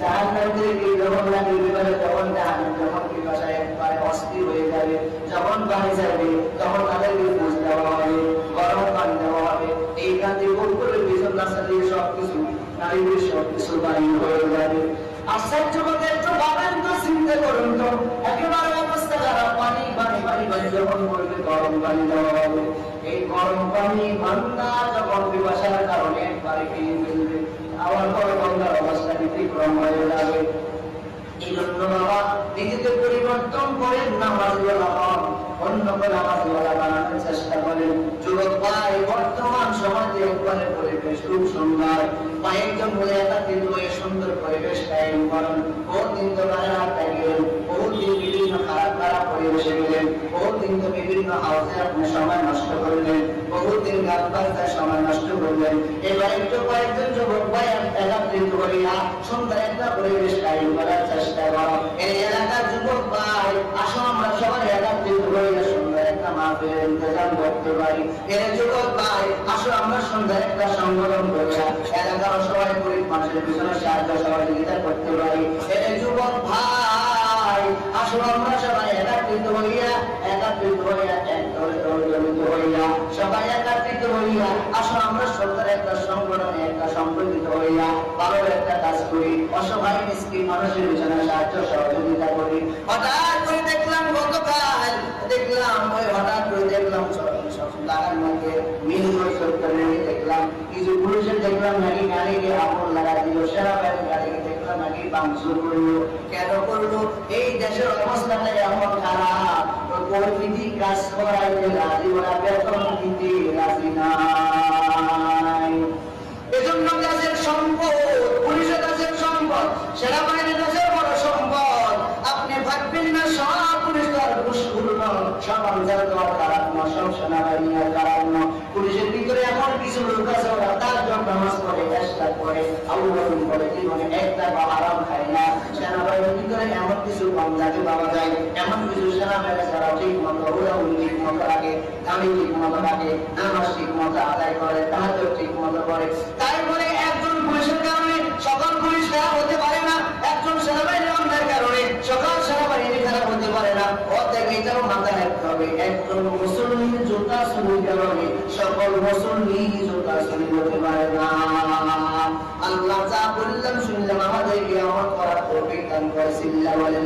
জাহান্নামীদেরকে যখন লাগে বিপদে, তখন জাহান্নাম যখন পিপাসায় একবারে অস্থির হয়ে যাবে, যখন পানি যাবে তখন তাদেরকে ফুস দেওয়া হবে, গরম পানি দেওয়া হবে। এই কাজে গোল করে পিছন রাস্তা দিয়ে সবকিছু নারীদের সবকিছু পানি হয়ে যাবে। আশ্চর্য কথা, একটু ভাবেন তো, চিন্তা করুন তো, একেবারে অবস্থা খারাপ। পানি পানি পানি পানি যখন বলবে গরম পানি দেওয়া হবে, এই গরম পানি বান্দা যখন পিপাসার কারণে একবারে খেয়ে ফেলবে, আবার পরে বান্দার অবস্থা ব্যতিক্রম হয়ে যাবে। এই জন্য বাবা নিজেদের পরিবর্তন করেন, নামাজওয়ালা হন, অন্যকে নামাজওয়ালা বানানোর চেষ্টা করেন। যুবক ভাই, বর্তমান সমাজে একবারে পরিবেশ খুব সুন্দর। কয়েকজন বলে একত্রিত হয়ে সুন্দর পরিবেশ কায়েম করেন। বহুদিন তো বাজারে গেলেন, বহুদিন বিভিন্ন খারাপ খারাপ পরিবেশে গেলেন, বহুদিন তো বিভিন্ন হাউসে আপনি সময় নষ্ট করলেন, বহুদিন গাছ বাচ্চার সময় নষ্ট করলেন। এবার একটু কয়েকজন যুবক ভাই একত্রিত হইয়া সুন্দর একটা পরিবেশ কায়েম করার চেষ্টা করো। এই এলাকার যুবক ভাই, আসো আমরা সবাই একত্রিত হইয়া সুন্দর একটা মাহফিলের ইন্তজাম করতে পারি। এর যুবক ভাই, আসো আমরা সুন্দর একটা সংগঠন করিয়া এলাকার সবাই গরিব মানুষের পিছনে সাহায্য সহযোগিতা করতে পারি। এর যুবক ভাই, আসো আমরা সবাই একত্রিত হইয়া এক দলে দলিত হইয়া সবাই একত্রিত হইয়া আসো আমরা সুন্দর একটা সংগঠনে একটা সম্পর্কিত হইয়া ভালো একটা কাজ করি, অসহায় মিসকিন মানুষের পিছনে সাহায্য সহযোগিতা করি। হঠাৎ করে দেখলাম গতকাল লাগার মধ্যে দেখলাম কিছু পুলিশের দেখলাম নাকি গাড়িকে আগুন লাগা দিল, সেনাবাহিনী গাড়িকে দেখলাম নাকি ভাঙচুর করলো। কেন করলো? এই দেশের অবস্থাটা এমন খারাপ, পরিস্থিতি কাজ করাইতে রাজি, ওরা বেতন দিতে রাজি নাই। এজন্য দেশের সম্পদ, পুলিশের দেশের সম্পদ, সেনাবাহিনী দেশের বড় সম্পদ। আপনি ভাববেন না সব পুলিশ তার ঘুষপূর্ণ, সব আনসার দেওয়ার খারাপ না, সব সেনাবাহিনী আর খারাপ না। পুলিশের ভিতরে এমন কিছু লোক আছে, ওরা তার জন্য নামাজ পড়ে, চেষ্টা করে, আল্লাহ করে, জীবনে একটা বা আরাম খায় না। সেনাবাহিনীর ভিতরে এমন কিছু কম জাতি পাওয়া যায়, এমন কিছু সেনাবাহিনী যারা ঠিক মতো উড়াউড়ি ঠিক মতো রাখে, দামি ঠিক মতো রাখে, নামাজ ঠিক মতো আদায় করে, তাহাজ্জুদ ঠিক মতো করে। তাই বলে একজন পুলিশের কারণে সকল পুলিশ খারাপ হতে পারে না, একজন সেনাবাহিনীর অন্যের কারণে সকল সেনাবাহিনী খারাপ হতে পারে না। অতএব এটাও মাথায় রাখতে হবে, একজন মুসলিমের জুতা চুরির কারণে সকল মুসলিম জুতা চুরি হতে পারে না। আল্লাহ যা বললাম শুনলাম, আমাদেরকে আমার করার তৌফিক দান করেন।